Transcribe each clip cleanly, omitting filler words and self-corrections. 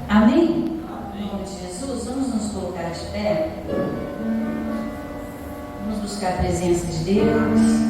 Amém? Em nome de Jesus, vamos nos colocar de pé. Vamos buscar a presença de Deus.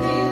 Que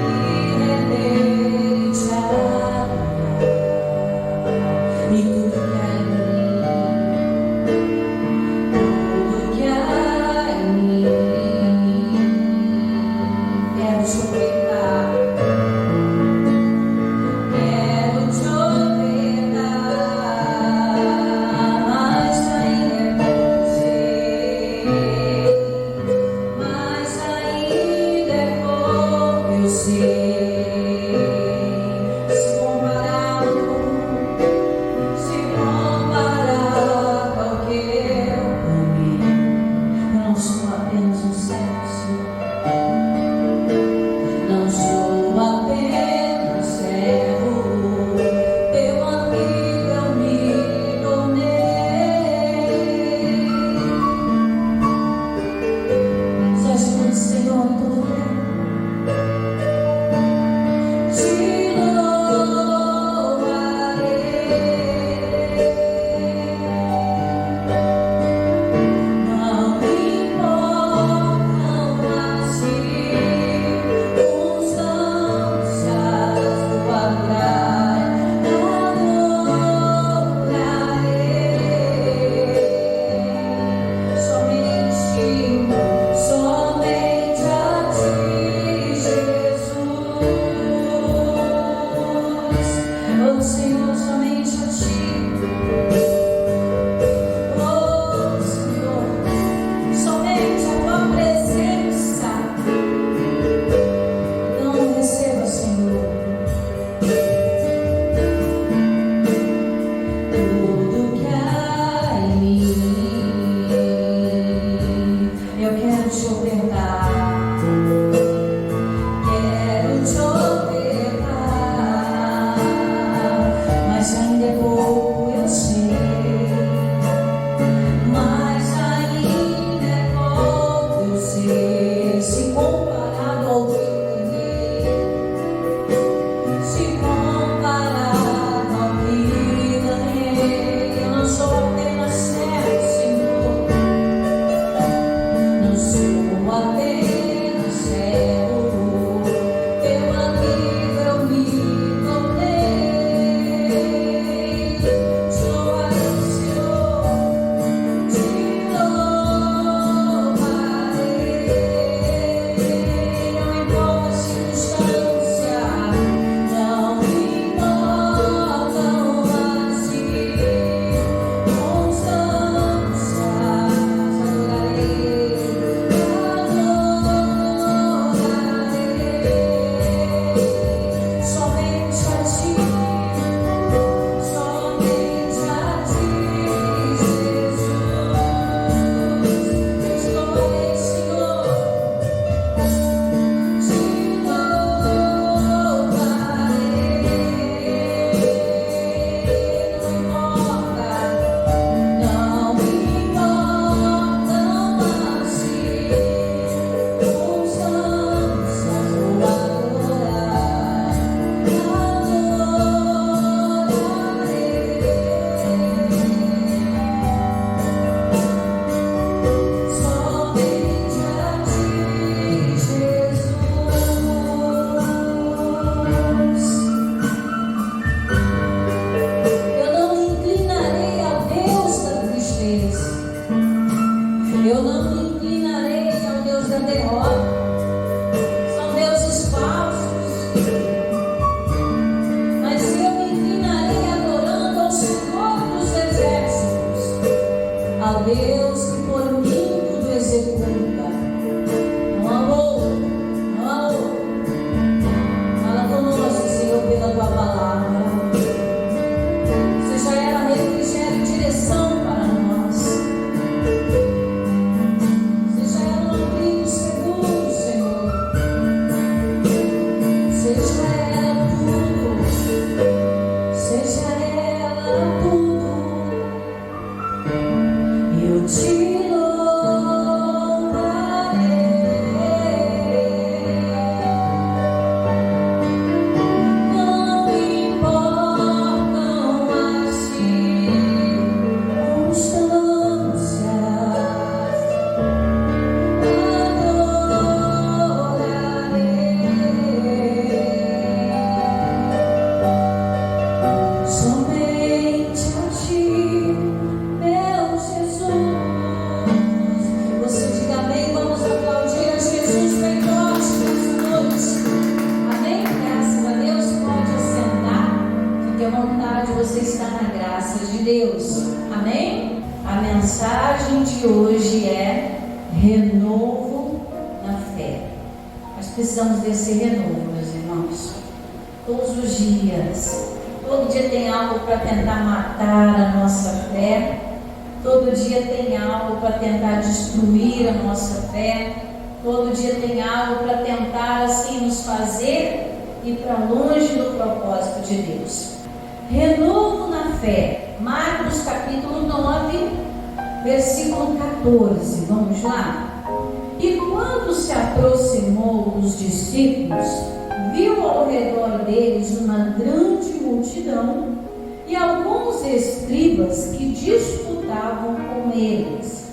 mensagem de hoje é renovo na fé. Nós precisamos desse renovo, meus irmãos. Todos os dias, todo dia tem algo para tentar matar a nossa fé. Todo dia tem algo para tentar destruir a nossa fé. Todo dia tem algo para tentar assim nos fazer ir para longe do propósito de Deus. Renovo na fé. Marcos capítulo 9, versículo 14. Vamos lá? E quando se aproximou dos discípulos, viu ao redor deles uma grande multidão e alguns escribas que disputavam com eles.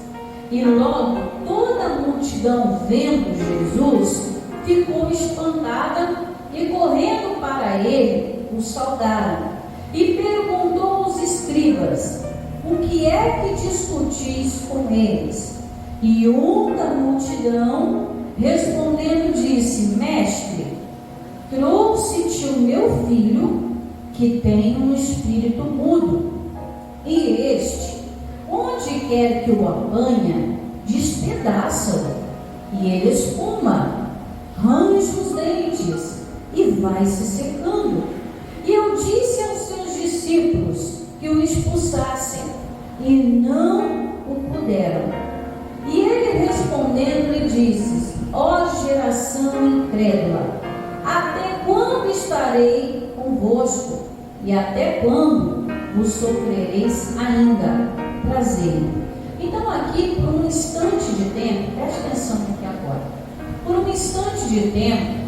E logo toda a multidão, vendo Jesus, ficou espantada e correndo para ele, o saudaram. E perguntou aos escribas: o que é que discutis com eles? E um da multidão, respondendo, disse: Mestre, trouxe-te o meu filho, que tem um espírito mudo, e este, onde quer que o apanha, despedaça-o, e ele espuma, range os dentes, e vai se secando. E eu disse aos seus discípulos que o expulsassem, e não o puderam. E ele respondendo lhe disse: ó geração incrédula, até quando estarei convosco? E até quando vos sofrereis ainda? Prazer. Então aqui, por um instante de tempo, preste atenção aqui agora. Por um instante de tempo,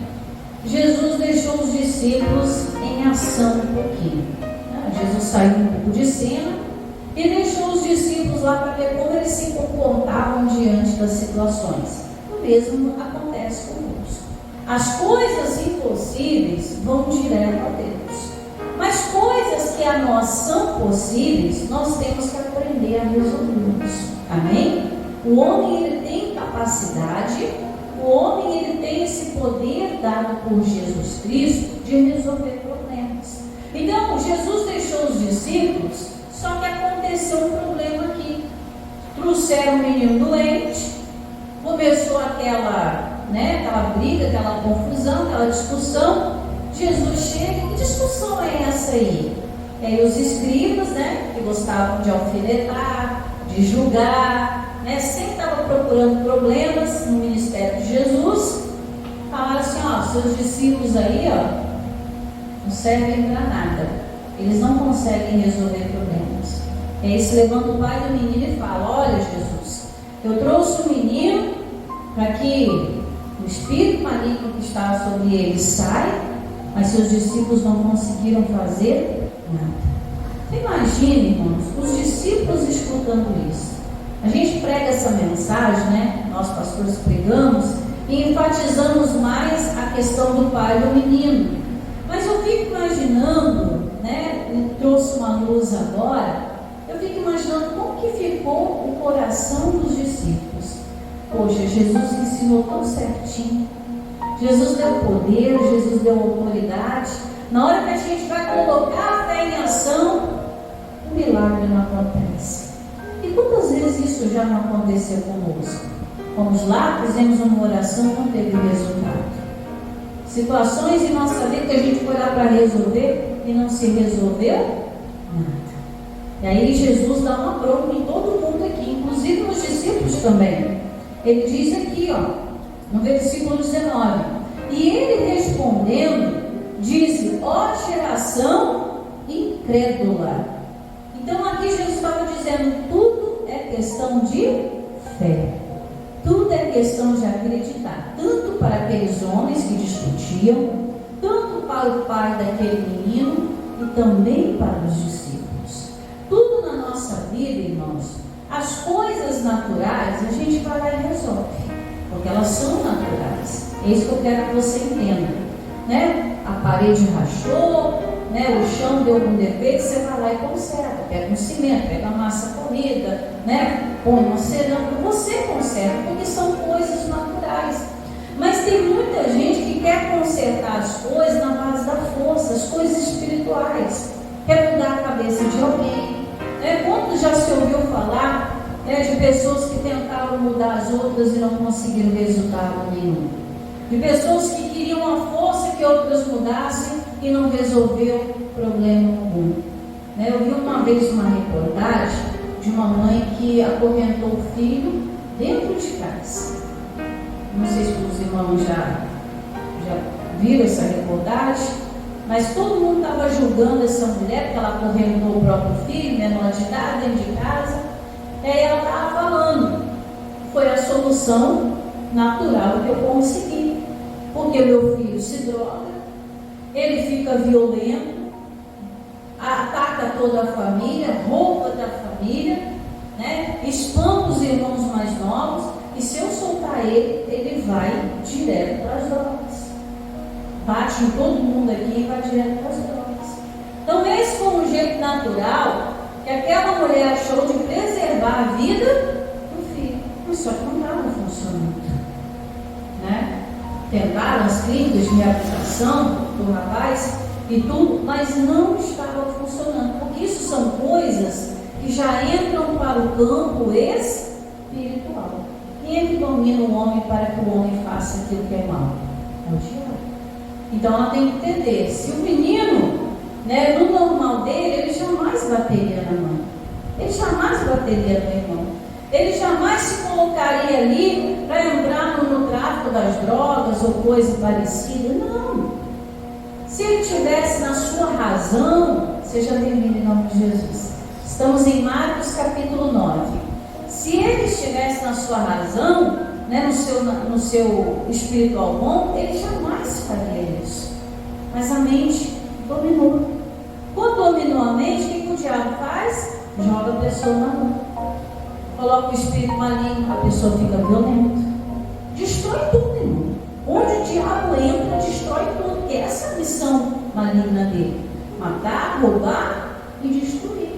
Jesus deixou os discípulos em ação um pouquinho. Jesus saiu um pouco de cena e deixou os discípulos lá para ver como eles se comportavam diante das situações. O mesmo acontece conosco. As coisas impossíveis vão direto a Deus, mas coisas que a nós são possíveis, nós temos que aprender a resolvê-los. Amém? O homem, ele tem capacidade, o homem, ele tem esse poder dado por Jesus Cristo de resolver problemas. Então, Jesus deixou os discípulos, só que aconteceu um problema aqui. Trouxeram um menino doente, começou aquela briga, aquela confusão, aquela discussão. Jesus chega: que discussão é essa aí? E aí os escribas, que gostavam de alfinetar, de julgar, sempre estavam procurando problemas no ministério de Jesus, falaram assim: seus discípulos aí, não servem para nada, eles não conseguem resolver problemas. E aí se levanta o pai do menino e fala: olha, Jesus, eu trouxe o menino para que o espírito maligno que estava sobre ele saia, mas seus discípulos não conseguiram fazer nada. Você imagina, irmãos, os discípulos escutando isso. A gente prega essa mensagem, nós pastores pregamos e enfatizamos mais a questão do pai do menino. Mas eu fico imaginando, ele trouxe uma luz agora, eu fico imaginando como que ficou o coração dos discípulos. Poxa, Jesus ensinou tão certinho, Jesus deu poder, Jesus deu autoridade. Na hora que a gente vai colocar a fé em ação, o milagre não acontece. E quantas vezes isso já não aconteceu conosco? Fomos lá, fizemos uma oração, não teve resultado. Situações em nossa vida que a gente foi lá para resolver e não se resolveu nada. E aí Jesus dá uma bronca em todo mundo aqui, inclusive nos discípulos também. Ele diz aqui, no versículo 19: e ele respondendo, disse: ó geração incrédula. Então aqui Jesus estava dizendo: tudo é questão de fé. Tudo é questão de acreditar, tanto para aqueles homens que discutiam, tanto para o pai daquele menino e também para os discípulos. Tudo na nossa vida, irmãos, as coisas naturais a gente vai lá e resolve, porque elas são naturais. É isso que eu quero que você entenda. A parede rachou, o chão deu algum defeito, você vai lá e conserta, pega um cimento, pega uma massa corrida, põe uma cerâmica, você conserta, porque são coisas naturais. Mas tem muita gente que quer consertar as coisas na base da força, as coisas espirituais, quer mudar a cabeça de alguém. Quando já se ouviu falar de pessoas que tentaram mudar as outras e não conseguiram resultado nenhum, de pessoas que queriam a força que outras mudassem e não resolveu problema algum. Eu vi uma vez uma reportagem de uma mãe que acorrentou o filho dentro de casa. Não sei se os irmãos já viram essa reportagem, mas todo mundo estava julgando essa mulher, porque ela acorrentou o próprio filho, menor de idade, dentro de casa. E aí ela estava falando, foi a solução natural que eu consegui, porque meu filho se droga, ele fica violento, ataca toda a família, rouba da família, espanta os irmãos mais novos, e se eu soltar ele, ele vai direto para as drogas. Bate em todo mundo aqui e vai direto para as drogas. Então esse foi um jeito natural que aquela mulher achou de preservar a vida do filho. Mas só que não estava funcionando. Tentaram as clínicas de reabilitação do rapaz e tudo, mas não estava funcionando. Porque isso são coisas que já entram para o campo espiritual. Quem é que domina o homem para que o homem faça aquilo que é mal? É o diabo. Então ela tem que entender, se o menino, no normal dele, ele jamais bateria na mãe, ele jamais bateria no irmão, ele jamais se colocaria ali para entrar no tráfico das drogas ou coisa parecida. Não. Se ele estivesse na sua razão, seja bem-vindo em nome de Jesus. Estamos em Marcos capítulo 9. Se ele estivesse na sua razão, no seu espiritual bom, ele jamais faria isso. Mas a mente dominou. Quando dominou a mente, o que o diabo faz? Joga a pessoa na mão, coloca o espírito maligno, a pessoa fica violenta, destrói tudo, irmão. Onde o diabo entra, destrói tudo, porque essa é a missão maligna dele: matar, roubar e destruir.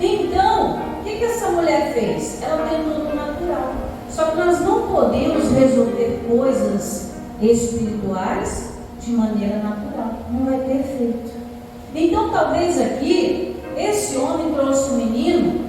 Então, o que essa mulher fez? Ela tentou do natural. Só que nós não podemos resolver coisas espirituais de maneira natural, não vai ter efeito. Então talvez aqui esse homem trouxe o menino,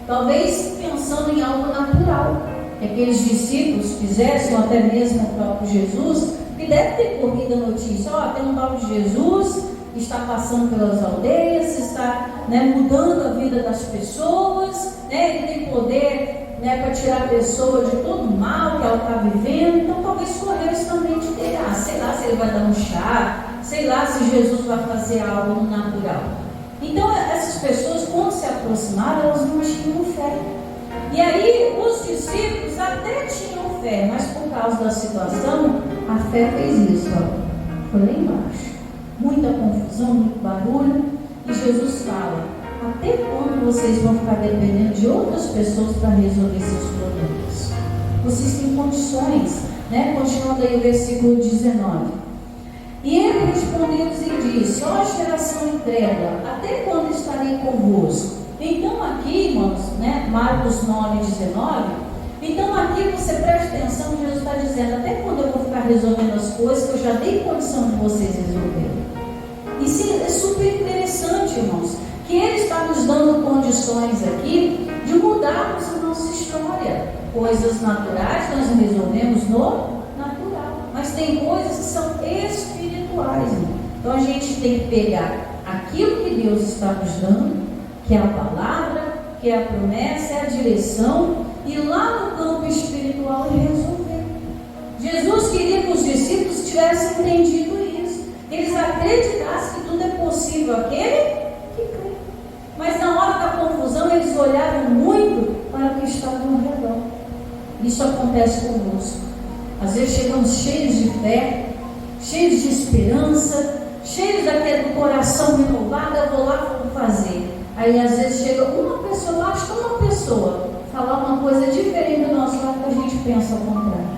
talvez pensando em algo natural, que aqueles discípulos fizessem, ou até mesmo o próprio Jesus, que deve ter corrido a notícia: tem um tal de Jesus que está passando pelas aldeias, está mudando a vida das pessoas, ele tem poder para tirar a pessoa de todo o mal que ela está vivendo. Então talvez correu isso na mente dele: sei lá se ele vai dar um chá, sei lá se Jesus vai fazer algo no natural. Então essas pessoas, quando se aproximaram, elas não tinham fé. E aí os discípulos até tinham fé, mas por causa da situação, a fé fez isso, foi lá embaixo. Muita confusão, muito barulho, e Jesus fala: até quando vocês vão ficar dependendo de outras pessoas para resolver seus problemas? Vocês têm condições, Continuando aí o versículo 19. E ele respondeu-lhes e disse: ó geração incrédula, até quando estarei convosco? Então aqui, irmãos, Marcos 9, 19. Então aqui você presta atenção, Jesus está dizendo: até quando eu vou ficar resolvendo as coisas que eu já dei condição de vocês resolverem? Isso é super interessante, irmãos, que Ele está nos dando condições aqui de mudarmos a nossa história. Coisas naturais nós resolvemos no natural, mas tem coisas que são espirituais, irmão. Então a gente tem que pegar aquilo que Deus está nos dando, que é a palavra, que é a promessa, é a direção, e lá no campo espiritual resolver. Jesus queria que os discípulos tivessem entendido isso, eles acreditassem que tudo é possível àquele que crê. Mas na hora da confusão eles olharam muito para o que estava ao redor. Isso acontece conosco. Às vezes chegamos cheios de fé, cheios de esperança, cheios daquele coração renovado: eu vou lá, vou fazer. Aí às vezes chega uma pessoa, basta uma pessoa falar uma coisa diferente do nosso lado, que a gente pensa ao contrário.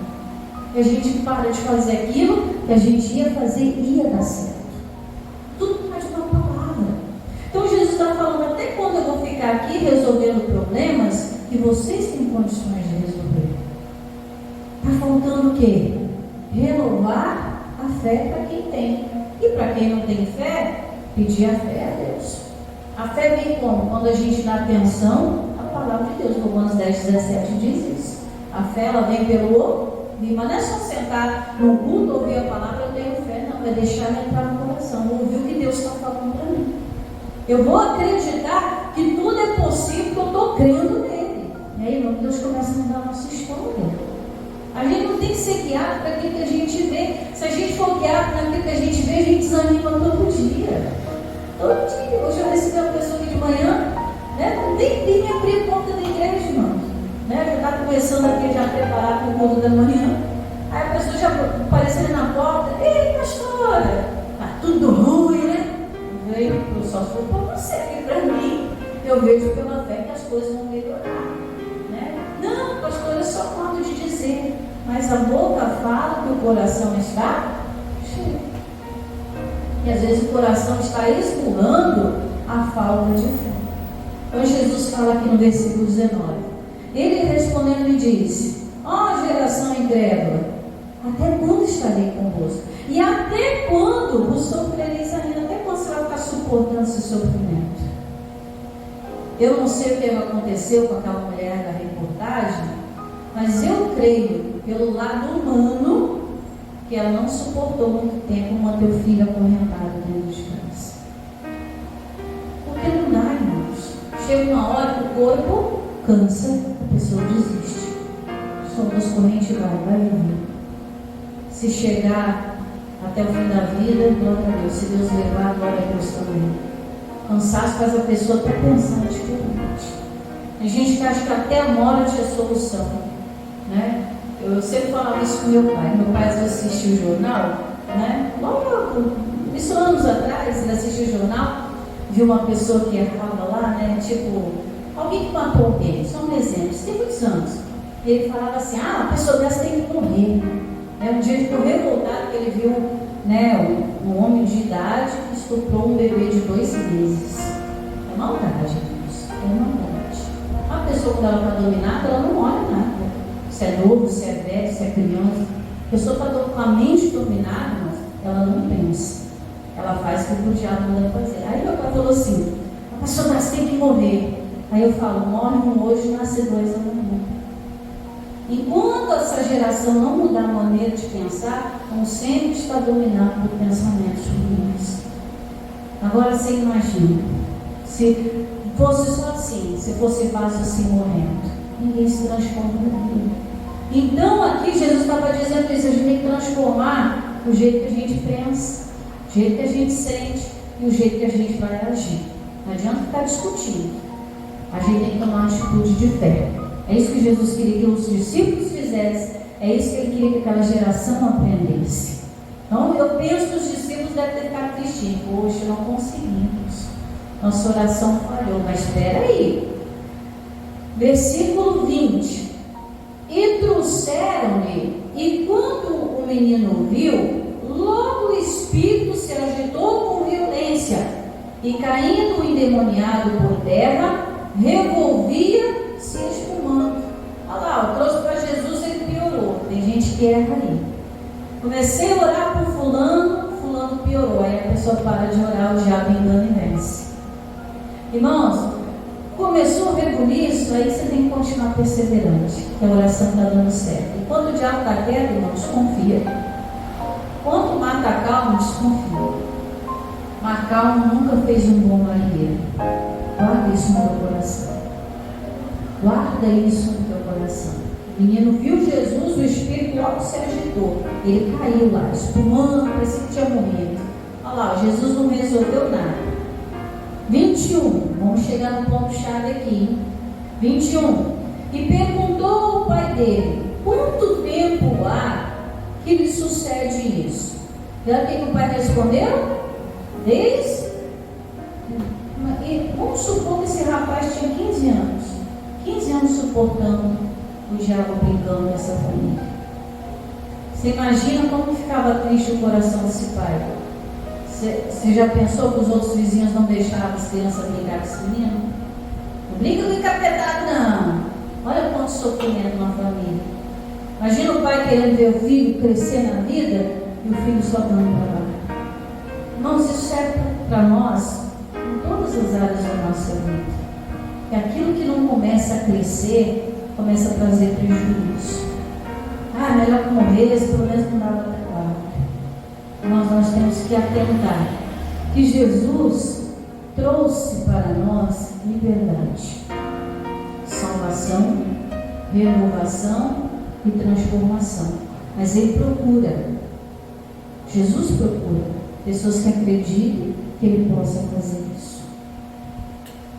E a gente para de fazer aquilo que a gente ia fazer e ia dar certo. Tudo por causa de uma palavra. Então Jesus está falando: até quando eu vou ficar aqui resolvendo problemas que vocês têm condições de resolver? Está faltando o quê? Renovar a fé para quem tem. E para quem não tem fé, pedir a fé a Deus. A fé vem como? Quando a gente dá atenção à palavra de Deus. Romanos 10:17 diz isso. A fé, ela vem pelo ouvir, mas não é só sentar no culto, ouvir a palavra, eu tenho fé, não, é deixar ela entrar no coração, ouvir o que Deus está falando para mim. Eu vou acreditar que tudo é possível, porque eu estou crendo nele. E aí, irmão, Deus começa a mudar a nossa história. A gente não tem que ser guiado para aquilo que a gente vê. Se a gente for guiado para aquilo que a gente vê, a gente desanima todo dia. Todo dia. Hoje eu recebi uma pessoa aqui de manhã, né? Não tem nem abrir a porta da igreja, irmão. Né? Já está começando aqui, já preparado para o culto da manhã. Aí a pessoa já aparecendo na porta. Ei, pastora, tá tudo ruim, né? Veio, só se for para você, aqui para mim. Eu vejo pela fé que as coisas vão melhorar. Né? Não, pastora, é só modo de dizer. Mas a boca fala que o coração está cheio. E às vezes o coração está esmurrando a falta de fé. Então Jesus fala aqui no versículo 19. Ele respondendo lhe disse: ó geração incrédula, até quando estarei convosco? E até quando vos sofrereis ainda? Até quando você vai ficar suportando esse sofrimento? Eu não sei o que aconteceu com aquela mulher da reportagem, mas eu creio, pelo lado humano, que ela não suportou muito tempo manter o filho acorrentado dentro de casa. Porque não dá, irmãos. Chega uma hora que o corpo cansa, a pessoa desiste. Somos corrente vai vir. Se chegar até o fim da vida, glória a Deus. Se Deus levar, glória a Deus também. Cansaço faz a pessoa até pensar diferente. Tem gente que acha que até a morte é solução, né? Eu sempre falava isso com meu pai. Meu pai às vezes assistia o jornal, né? Logo, isso anos atrás, ele assistia o jornal, viu uma pessoa que errava lá, né? Tipo, alguém que matou alguém, só um exemplo, isso tem muitos anos. E ele falava assim: ah, a pessoa dessa tem que morrer. Um dia ele ficou revoltado porque ele viu, né, um homem de idade que estuprou um bebê de 2 meses. É maldade, isso. É maldade. A pessoa, quando ela está dominada, ela não olha nada. Se é novo, se é velho, se é criança. A pessoa está com a mente dominada, mas ela não pensa. Ela faz o que o diabo manda fazer. Aí meu pai falou assim: a pessoa dessa tem que morrer. Aí eu falo: morre um hoje, nasce 2 amanhã. Enquanto essa geração não mudar a maneira de pensar, vão sempre estar dominados por pensamentos ruins. Agora você imagina, se fosse só assim, se fosse fácil assim morrendo, ninguém se transforma na vida. Então aqui Jesus estava dizendo isso: a gente tem que transformar o jeito que a gente pensa, o jeito que a gente sente e o jeito que a gente vai agir. Não adianta ficar discutindo. A gente tem que tomar uma atitude de fé. É isso que Jesus queria que os discípulos fizessem. É isso que ele queria que aquela geração aprendesse. Então eu penso que os discípulos devem ter ficado tristes. Poxa, não conseguimos. Nossa oração falhou. Mas espera aí. Versículo 20. E trouxeram-lhe, e quando o menino viu, logo o espírito se agitou com violência, e caindo o endemoniado por terra, revolvia-se espumando. Olha lá, eu trouxe para Jesus, ele piorou. Tem gente que erra aí. Comecei a orar por fulano, fulano piorou. Aí a pessoa para de orar, o diabo engana e vence. Irmãos, começou a rebulir isso, aí você tem que continuar perseverante, que a oração está dando certo. E quando o diabo está quieto, irmão, desconfia. Quanto mata a calma, desconfia. Mas calma nunca fez um bom marinheiro. Guarda isso no teu coração. Guarda isso no teu coração. O menino viu Jesus, o espírito logo se agitou. Ele caiu lá, espumando, parecia que tinha morrido. Olha lá, Jesus não resolveu nada. 21, vamos chegar no ponto-chave aqui. 21. E perguntou ao pai dele: quanto tempo há que lhe sucede isso? E olha o que o pai respondeu: desde. E vamos supor que esse rapaz tinha 15 anos. 15 anos suportando o diabo brincando nessa família. Você imagina como ficava triste o coração desse pai? Você já pensou que os outros vizinhos não deixavam as crianças brincar com esse menino? Não brinca com encapetado, não. Olha quanto sofrimento na família. Imagina o pai querendo ver o filho crescer na vida e o filho só dando trabalho. Irmãos, isso serve para nós em todas as áreas da nossa vida. que aquilo que não começa a crescer, começa a trazer prejuízo. Ah, melhor que morresse, pelo menos não dava trabalho. Nós temos que atentar que Jesus trouxe para nós liberdade, salvação, renovação e transformação. Mas Ele procura, Jesus procura pessoas que acreditem que Ele possa fazer isso.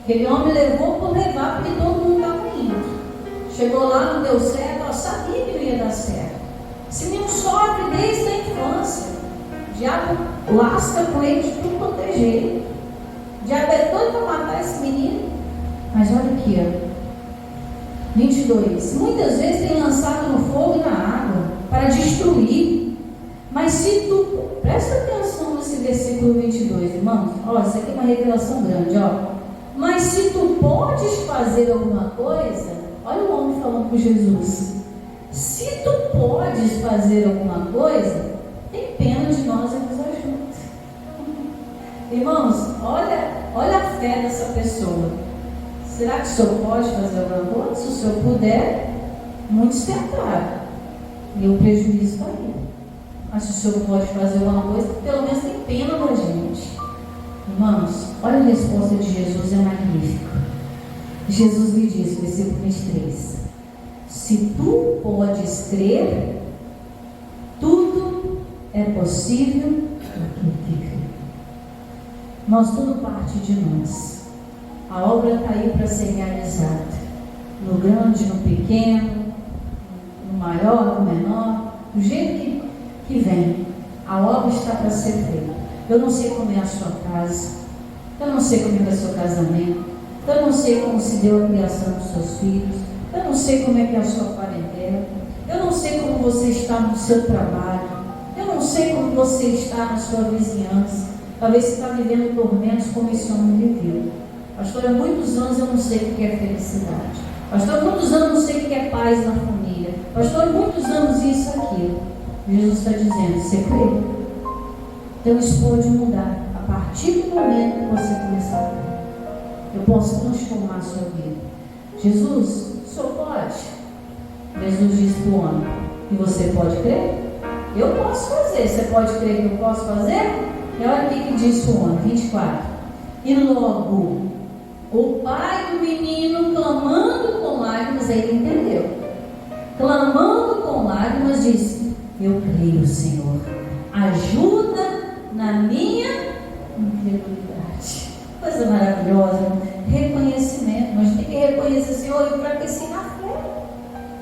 Aquele homem levou por levar, porque todo mundo estava indo. Chegou lá, não deu certo, ó, sabia que não ia dar certo. Esse menino sofre desde a infância. O diabo lasca com ele de tudo quanto é jeito. O diabo é doido para matar esse menino. Mas olha aqui, ó. 22. Muitas vezes tem lançado no fogo e na água para destruir. Mas se tu... Presta atenção nesse versículo 22, irmãos. Ó, isso aqui é uma revelação grande, ó. Mas se tu podes fazer alguma coisa, olha o homem falando com Jesus. Se tu podes fazer alguma coisa, tem pena de nós e nos ajuda. Irmãos, olha a fé dessa pessoa. Será que o senhor pode fazer alguma coisa? Se o senhor puder, muitos tentaram. E o prejuízo está aí. Mas se o senhor pode fazer alguma coisa, pelo menos tem pena da gente. Irmãos, olha a resposta de Jesus, é magnífico. Jesus lhe diz, versículo 23: se tu podes crer, tudo é possível naquele que crê. Nós, tudo parte de nós. A obra está aí para ser realizada, no grande, no pequeno, no maior, no menor, do jeito que vem. A obra está para ser feita. Eu não sei como é a sua casa, eu não sei como é o seu casamento, eu não sei como se deu a criação dos seus filhos, eu não sei como é que é a sua parentela, eu não sei como você está no seu trabalho, eu não sei como você está na sua vizinhança. Talvez você está vivendo tormentos como esse homem viveu. Pastor, há muitos anos eu não sei o que é felicidade. Pastor, há muitos anos eu não sei o que é paz na família. Pastor, há muitos anos isso e aquilo. Jesus está dizendo, você crê? Então isso pode mudar a partir do momento que você começar a crer. Eu posso transformar a sua vida. Jesus, o senhor pode? Jesus disse para o homem, e você pode crer? Eu posso fazer. Você pode crer que eu posso fazer? E olha o que disse o homem, 24. E logo o pai do menino, clamando com lágrimas, aí ele entendeu. Clamando com lágrimas, disse, eu creio, Senhor, ajuda na minha incredulidade. Coisa maravilhosa, reconhecimento. Mas a gente tem que reconhecer, Senhor, eu enfraqueci na fé.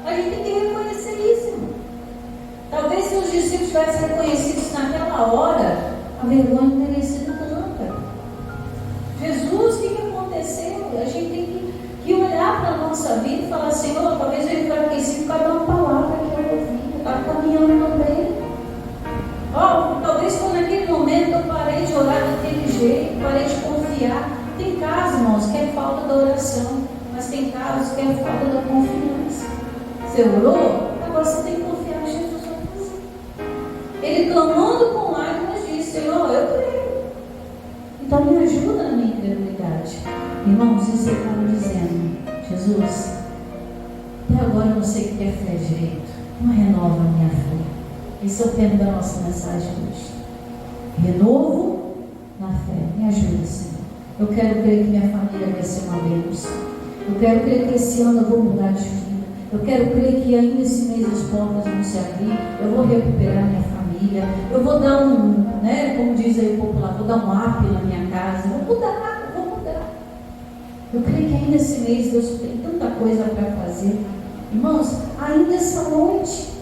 A gente tem que reconhecer isso, irmão. Talvez se os discípulos tivessem reconhecido isso naquela hora, a vergonha não teria sido tanta. Jesus, o que aconteceu? A gente tem que olhar para a nossa vida e falar, Senhor, talvez eu enfraqueci por causa de uma palavra que eu ouvi. Eu estava caminhando também. Talvez foi naquele momento que eu parei de orar daquele jeito, parei de confiar. Tem casos, irmãos, que é falta da oração, mas tem casos que é falta da confiança. Você orou? Agora você tem que confiar em Jesus. Ele clamando com lágrimas disse, Senhor, eu creio. Então me ajuda na minha incredulidade. Irmãos, isso ele estava dizendo, Jesus, até agora eu não sei o que é fé direito. Não renova a minha fé. Esse é o tema da nossa mensagem hoje. Renovo na fé. Me ajuda, Senhor. Eu quero crer que minha família vai ser uma bênção. Eu quero crer que esse ano eu vou mudar de vida. Eu quero crer que ainda esse mês as portas vão se abrir. Eu vou recuperar minha família. Eu vou dar como diz aí o popular, vou dar um up na minha casa. Eu vou mudar. Eu creio que ainda esse mês Deus tem tanta coisa para fazer. Irmãos, ainda essa noite,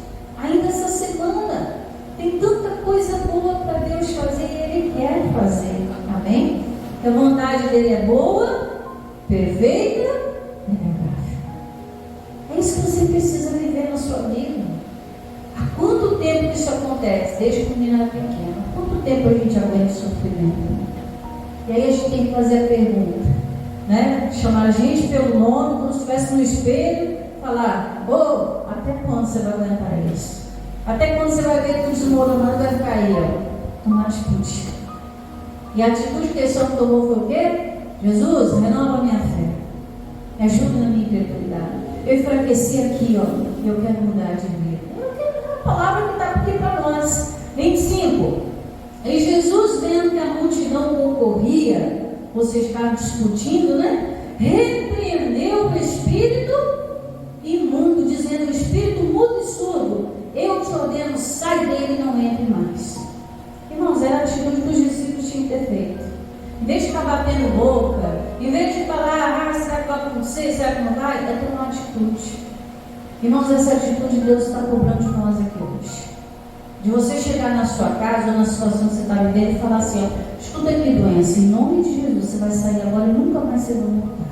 ainda essa semana, tem tanta coisa boa para Deus fazer e Ele quer fazer. Amém? Que a vontade dele é boa, perfeita e agradável. É isso que você precisa viver na sua vida. Há quanto tempo isso acontece? Desde que o menino era pequeno. Há quanto tempo a gente aguenta o sofrimento? E aí a gente tem que fazer a pergunta, né? Chamar a gente pelo nome, como se estivesse no espelho, falar, até quando você vai aguentar isso? Até quando você vai ver tudo desmoronando e vai ficar aí, tomar atitude. E a atitude que esse homem tomou foi o quê? Jesus, renova a minha fé. Me ajuda na minha incredulidade. Eu enfraqueci aqui, ó. Eu quero mudar de vida. Eu quero a palavra que está aqui para nós. 25. E Jesus, vendo que a multidão concorria, vocês estavam discutindo, né? Repreendeu o espírito imundo, dizendo: o espírito mudo e surdo, eu te ordeno, sai dele e não entre mais. Irmãos, era a atitude que os discípulos tinham que ter feito. Em vez de ficar batendo boca, em vez de falar: será que vai acontecer, será que não vai? É ter uma atitude. Irmãos, essa atitude Deus está cobrando de nós aqui hoje. De você chegar na sua casa ou na situação que você está vivendo e falar assim: ó, escuta aqui, doença, em nome de Jesus, você vai sair agora e nunca mais você vai voltar.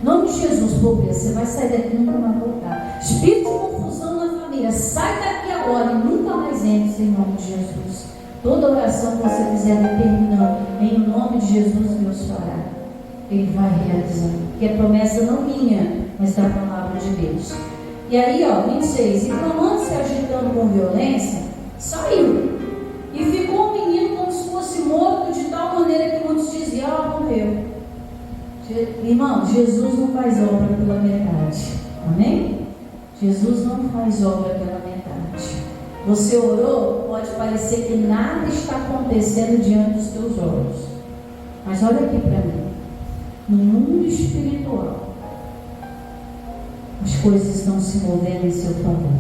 Em nome de Jesus, pobreza, você vai sair daqui e nunca mais voltar. Espírito de confusão na família, sai daqui agora e nunca mais entre, em nome de Jesus. Toda oração que você fizer determinando, em nome de Jesus, Deus fará. Ele vai realizar. Porque a promessa não minha, mas da palavra de Deus. E aí, ó, 26. E clamando-se, agitando com violência, saiu. E ficou o menino como se fosse morto, de tal maneira que muitos diziam: morreu. Irmão, Jesus não faz obra pela metade. Amém? Jesus não faz obra pela metade. Você orou, pode parecer que nada está acontecendo diante dos teus olhos. Mas olha aqui para mim. No mundo espiritual, as coisas estão se movendo em seu favor.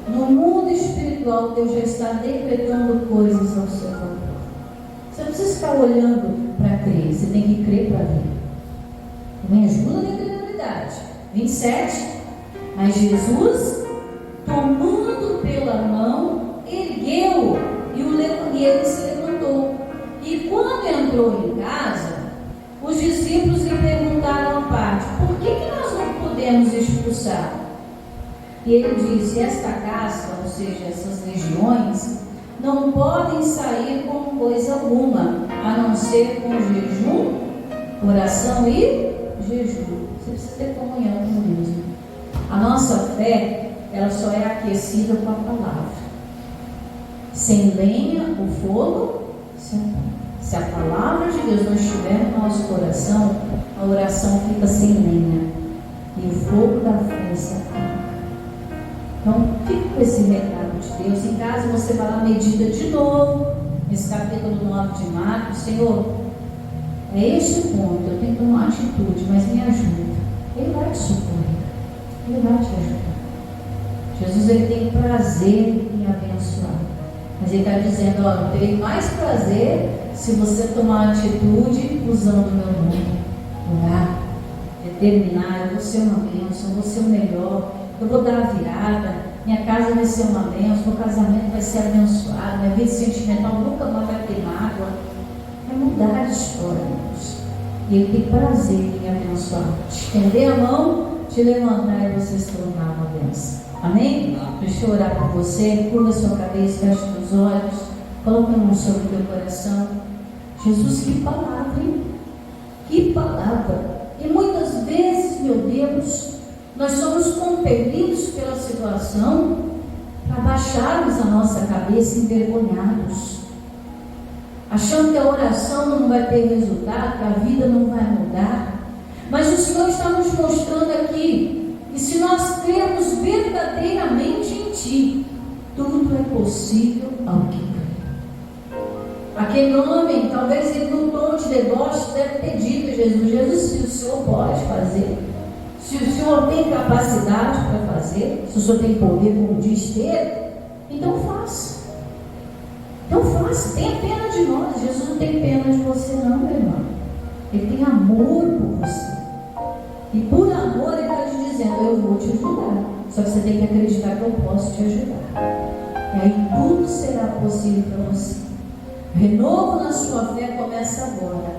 No mundo espiritual, Deus já está decretando coisas ao seu favor. Você não precisa ficar olhando para crer, você tem que crer para ver. Me ajuda na incredulidade. 27. Mas Jesus, tomando pela mão, ergueu e ele se levantou. E quando entrou em casa, os discípulos lhe perguntaram à parte: por que nós não podemos expulsar? E ele disse: esta casta, ou seja, essas legiões, não podem sair com coisa alguma, a não ser com jejum, oração e jejum. Você precisa ter comunhão com Deus. A nossa fé, ela só é aquecida com a palavra. Sem lenha, o fogo se apaga. Se a palavra de Deus não estiver no nosso coração, a oração fica sem lenha e o fogo da fé se apaga. Então, fique com esse recado de Deus. Em casa, você vai lá, medita de novo nesse capítulo 9 de Marcos. Senhor, é esse o ponto, eu tenho que tomar atitude, mas me ajuda. Ele vai te socorrer, Ele vai te ajudar. Jesus, ele tem prazer em abençoar, mas ele está dizendo: ó, eu terei mais prazer se você tomar atitude usando o meu nome, orar, determinar: eu vou ser uma bênção, eu vou ser o melhor, eu vou dar a virada, minha casa vai ser uma bênção, meu casamento vai ser abençoado, minha vida sentimental nunca mais vai ter mágoa. É mudar de história, irmãos. E ele tem prazer em abençoar, te estender a mão, te levantar e você se tornar uma bênção. Amém? Deixa eu orar por você. Curva sua cabeça, feche os olhos, coloque a mão sobre o teu coração. Jesus, que palavra, hein? Que palavra! E muitas vezes, meu Deus, nós somos compelidos pela situação para baixarmos a nossa cabeça envergonhados, achando que a oração não vai ter resultado, que a vida não vai mudar. Mas o Senhor está nos mostrando aqui, e se nós crermos verdadeiramente em Ti, tudo é possível ao que crê. Aquele homem, talvez ele no tom de deboche deve ter dito a Jesus: Jesus, se o Senhor pode fazer, se o Senhor tem capacidade para fazer, se o Senhor tem poder como diz ter, então faça. Então faça, tenha pena de nós. Jesus não tem pena de você não, meu irmão. Ele tem amor por você. E por amor ele está te dizendo: eu vou te ajudar. Só que você tem que acreditar que eu posso te ajudar. E aí tudo será possível para você. Renovo na sua fé começa agora.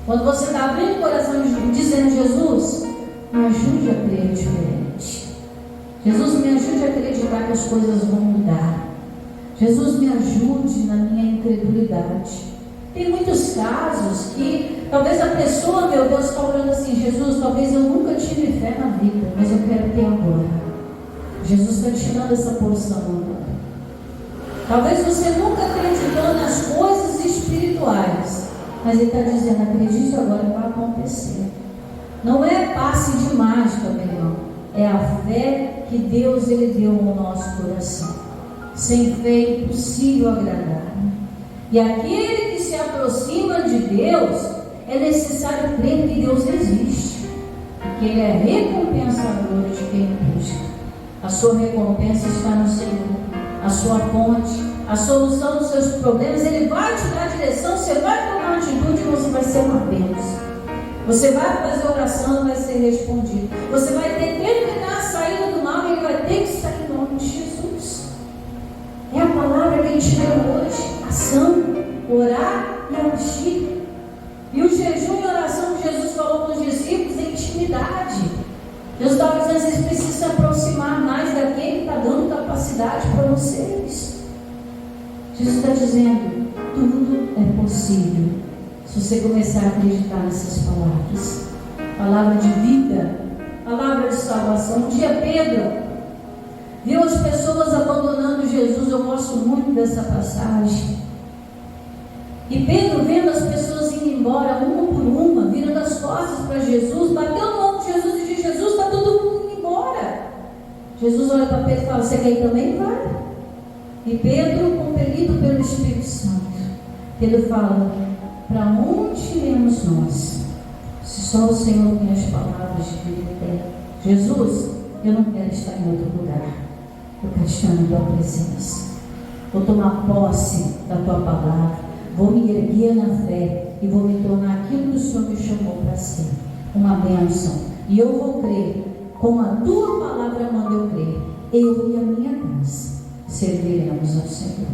Quando você está abrindo o coração e dizendo: Jesus, me ajude a crer diferente. Jesus, me ajude a acreditar que as coisas vão mudar. Jesus, me ajude na minha incredulidade. Tem muitos casos que talvez a pessoa, meu Deus, está orando assim: Jesus, talvez eu nunca tive fé na vida, mas eu quero ter agora. Jesus está te dando essa porção agora. Talvez você nunca acreditou nas coisas espirituais, mas Ele está dizendo: acredite agora que vai acontecer. Não é passe de mágica, meu irmão. É a fé que Deus ele deu ao nosso coração. Sem fé é impossível agradar. E aquele que se aproxima de Deus, é necessário crer que Deus existe, que Ele é recompensador de quem busca. A sua recompensa está no Senhor, a sua fonte, a solução dos seus problemas. Ele vai te dar direção, você vai tomar atitude e você vai ser uma bênção. Você vai fazer oração e vai ser respondido. Você vai ter que terminar a saída do mal e ele vai ter que sair em nome de Jesus. É a palavra que a gente leu hoje. Ação, orar e agir. E o jejum e oração que Jesus falou para os discípulos é intimidade. Jesus estava dizendo, vocês precisam se aproximar mais daquele que está dando capacidade para vocês. Jesus está dizendo, tudo é possível se você começar a acreditar nessas palavras. Palavra de vida, palavra de salvação. Um dia Pedro viu as pessoas abandonando Jesus. Eu gosto muito dessa passagem. E Pedro, vendo as pessoas indo embora, uma por uma, virando as costas para Jesus, bateu no ombro de Jesus e disse, Jesus, está todo mundo indo embora. Jesus olha para Pedro e fala, você quer ir também? Vai. E Pedro, compelido pelo Espírito Santo, Pedro fala, para onde iremos nós? Se só o Senhor tem as palavras de vida eterna. Jesus, eu não quero estar em outro lugar. Eu quero estar na tua presença. Vou tomar posse da tua palavra. Vou me erguer na fé e vou me tornar aquilo que o Senhor me chamou para ser, uma bênção. E eu vou crer, como a tua palavra manda eu crer. Eu e a minha casa serviremos ao Senhor.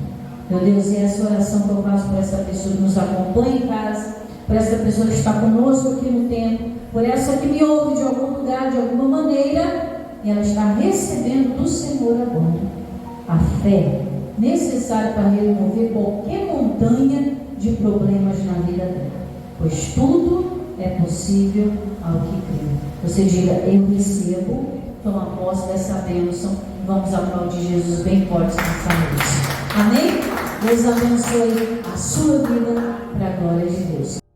Meu Deus, é essa oração que eu faço por essa pessoa que nos acompanha em casa, por essa pessoa que está conosco aqui no templo, por essa que me ouve de algum lugar, de alguma maneira, e ela está recebendo do Senhor agora a fé necessária para remover qualquer montanha de problemas na vida dela, pois tudo é possível ao que crê. Você diga, eu recebo, toma posse dessa bênção e vamos aplaudir Jesus bem forte nessa noite. Amém? Deus abençoe a sua vida para a glória de Deus.